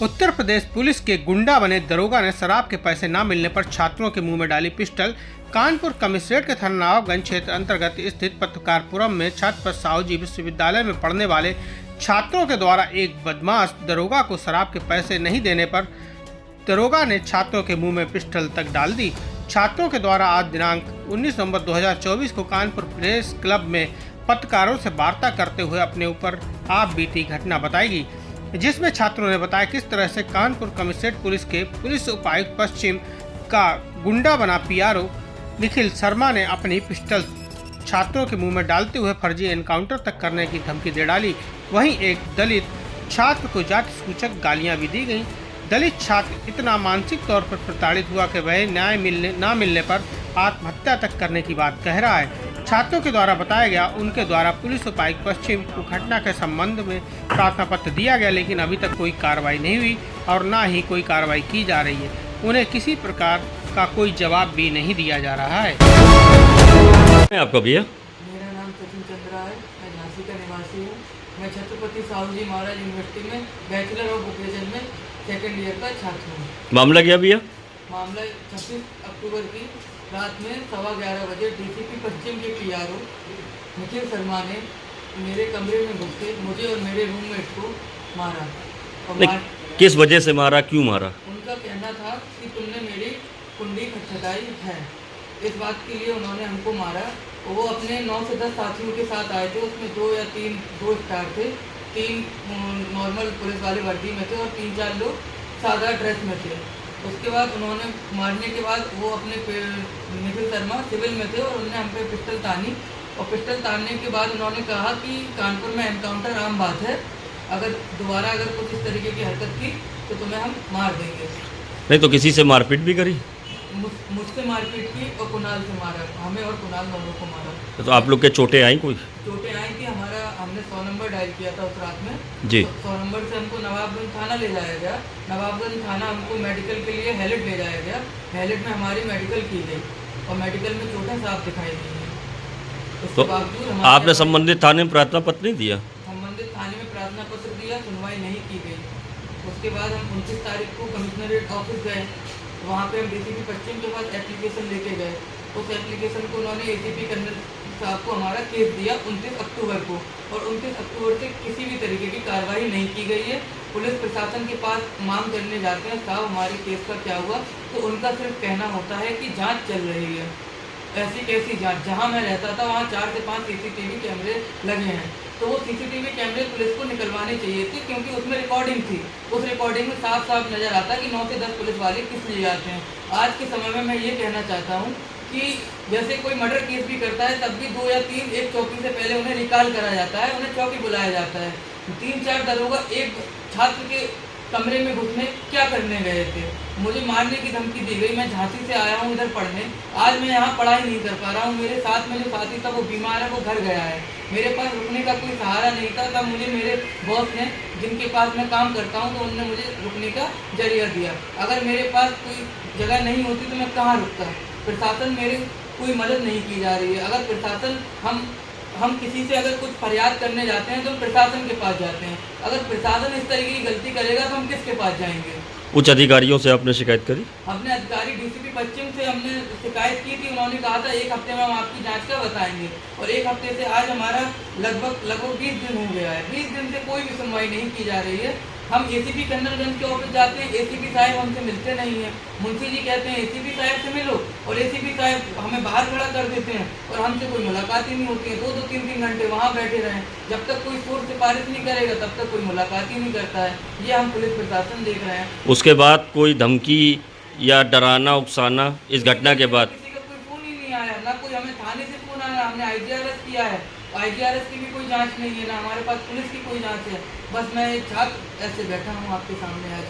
Uttar Pradesh police के गुंडा बने दरोगा ने शराब के पैसे न मिलने पर छात्रों के मुंह में डाली पिस्टल। कानपुर कमिश्नरेट के थाना नवाबगंज क्षेत्र अंतर्गत स्थित पत्रकारपुरम में छत पर साहूजी विश्वविद्यालय में पढ़ने वाले छात्रों के द्वारा एक बदमाश दरोगा को शराब के पैसे नहीं देने पर दरोगा ने छात्रों के मुंह में पिस्टल तक डाल दी। छात्रों के द्वारा आज दिनांक 19 नवंबर 2024 को कानपुर प्रेस क्लब में पत्रकारों से वार्ता करते हुए अपने ऊपर आप बीती घटना बताई गई, जिसमें छात्रों ने बताया किस तरह से कानपुर कमिश्नरेट पुलिस के पुलिस उपायुक्त पश्चिम का गुंडा बना पीआरओ निखिल शर्मा ने अपनी पिस्टल छात्रों के मुंह में डालते हुए फर्जी एनकाउंटर तक करने की धमकी दे डाली। वहीं एक दलित छात्र को जाति सूचक गालियां भी दी गईं। दलित छात्र इतना मानसिक तौर पर प्रताड़ित हुआ कि वह न्याय न मिलने पर आत्महत्या तक करने की बात कह रहा है। छात्रों के द्वारा बताया गया उनके द्वारा पुलिस उपायुक्त पश्चिम को घटना के संबंध में प्रार्थना पत्र दिया गया, लेकिन अभी तक कोई कार्रवाई नहीं हुई और न ही कोई कार्रवाई की जा रही है। उन्हें किसी प्रकार का कोई जवाब भी नहीं दिया जा रहा है। आपका भैया? मेरा नाम सचिन चंद्रा है, मैं झांसी का निवासी हूँ। मैं छत्रपति साहूजी महाराज यूनिवर्सिटी में बैचलर ऑफ वोकेशन में सेकेंड ईयर का छात्र हूँ। मामला क्या भैया? मामला 26 अक्टूबर की रात में 11:15 बजे डीसीपी पश्चिम के पीआरओ निखिल शर्मा ने मेरे कमरे में घुस के मुझे और मेरे रूममेट को मारा। और किस वजह से मारा, क्यों मारा? उनका कहना था कि तुमने मेरी कुंडी खटखटाई है, इस बात के लिए उन्होंने हमको मारा। वो अपने 9 से 10 साथियों के साथ आए थे, उसमें 2 या 3 स्टार थे, 3 नॉर्मल पुलिस वाले वर्दी में थे और 3-4 लोग सादा ड्रेस में थे। उसके बाद उन्होंने मारने के बाद वो अपने निखिल शर्मा सिविल में थे और उन्होंने हम पे पिस्टल तानी और पिस्टल तानने के बाद उन्होंने कहा कि कानपुर में एनकाउंटर आम बात है, अगर दोबारा कुछ इस तरीके की हरकत की तो तुम्हें हम मार देंगे। नहीं तो किसी से मारपीट भी करी? मुझसे मारपीट की और कुणाल से मारा, हमें और कुणाल दोनों को मारा। तो आप लोग के चोटें आई? कोई चोटें आई थी, हमने 100 नंबर डायल किया था उस रात में जी। 100 नंबर से हमको नवाबगंज थाना ले जाया गया। नवाबगंज थाना हमको मेडिकल के लिए हेलिट ले जाया गया। हेलिट में हमारी मेडिकल की गई और मेडिकल में चोटें साफ दिखाई दी हैं। उसके तो बावजूद आपने संबंधित थाने में प्रार्थना पत्र नहीं दिया? संबंधित थाने में प्रार्थना पत्र दिया, सुनवाई नहीं की गई। उसके बाद हम 29 तारीख को कमिश्नरेट ऑफिस गए, वहाँ पे हम डीसीपी पश्चिम के पास एप्लीकेशन लेके गए। उस एप्लीकेशन को उन्होंने एसीपी कर्नल साहब को हमारा केस दिया 29 अक्टूबर को, और 29 अक्टूबर से किसी भी तरीके की कार्रवाई नहीं की गई है। पुलिस प्रशासन के पास मांग करने जाते हैं साहब हमारे केस का क्या हुआ, तो उनका सिर्फ कहना होता है कि जाँच चल रही है। ऐसी कैसी जाँच? जहाँ मैं रहता था वहाँ 4 से 5 CCTV कैमरे लगे हैं, तो वो CCTV कैमरे पुलिस को निकलवाने चाहिए थे, क्योंकि उसमें रिकॉर्डिंग थी। उस रिकॉर्डिंग में साफ साफ नज़र आता कि 9 से 10 पुलिस वाले किस लिए आते हैं। आज के समय में मैं ये कहना चाहता हूँ कि जैसे कोई मर्डर केस भी करता है तब भी 2 या 3 एक चौकी से पहले उन्हें रिकॉल करा जाता है, उन्हें चौकी बुलाया जाता है। 3-4 दरोगा एक छात्र के कमरे में घुसने क्या करने गए थे? मुझे मारने की धमकी दी गई। मैं झांसी से आया हूँ इधर पढ़ने, आज मैं यहाँ पढ़ाई नहीं कर पा रहा हूँ। मेरे साथ में जो साथी था वो बीमार है, वो घर गया है। मेरे पास रुकने का कोई सहारा नहीं था, तब मुझे मेरे बॉस ने, जिनके पास मैं काम करता हूँ, तो उन्होंने मुझे रुकने का जरिया दिया। अगर मेरे पास कोई जगह नहीं होती तो मैं कहाँ रुकता? प्रशासन मेरी कोई मदद नहीं की जा रही है। अगर प्रशासन हम किसी से अगर कुछ फरियाद करने जाते हैं तो हम प्रशासन के पास जाते हैं। अगर प्रशासन इस तरीके की गलती करेगा तो हम किसके पास जाएंगे? उच्च अधिकारियों से आपने शिकायत करी? अपने अधिकारी डीसीपी पश्चिम से हमने शिकायत की थी। उन्होंने कहा था 1 हफ्ते में हम आपकी जांच का बताएंगे, और 1 हफ्ते से आज हमारा लगभग 20 दिन हो गया है। 20 दिन से कोई भी सुनवाई नहीं की जा रही है। हम एसीपी कर्नलगंज के ऑफिस जाते हैं, एसीपी साहब हमसे मिलते नहीं हैं। मुंशी जी कहते हैं एसीपी साहब से मिलो, और एसीपी साहब हमें बाहर खड़ा कर देते हैं और हमसे कोई मुलाकात ही नहीं होती है। 2-2, 3-3 घंटे वहाँ बैठे रहें, जब तक कोई सोर्स सिफारिश नहीं करेगा तब तक कोई मुलाकात ही नहीं करता है। ये हम पुलिस प्रशासन देख रहे हैं। उसके बाद कोई धमकी या डराना उकसाना इस घटना के बाद? किसी का कोई फ़ोन ही नहीं आया, ना कोई हमें थाने से फ़ोन आया। हमने IGRS किया है, IGRS की भी कोई जांच नहीं है, ना हमारे पास पुलिस की कोई जांच है। बस मैं एक छात्र ऐसे बैठा हूँ आपके सामने आज।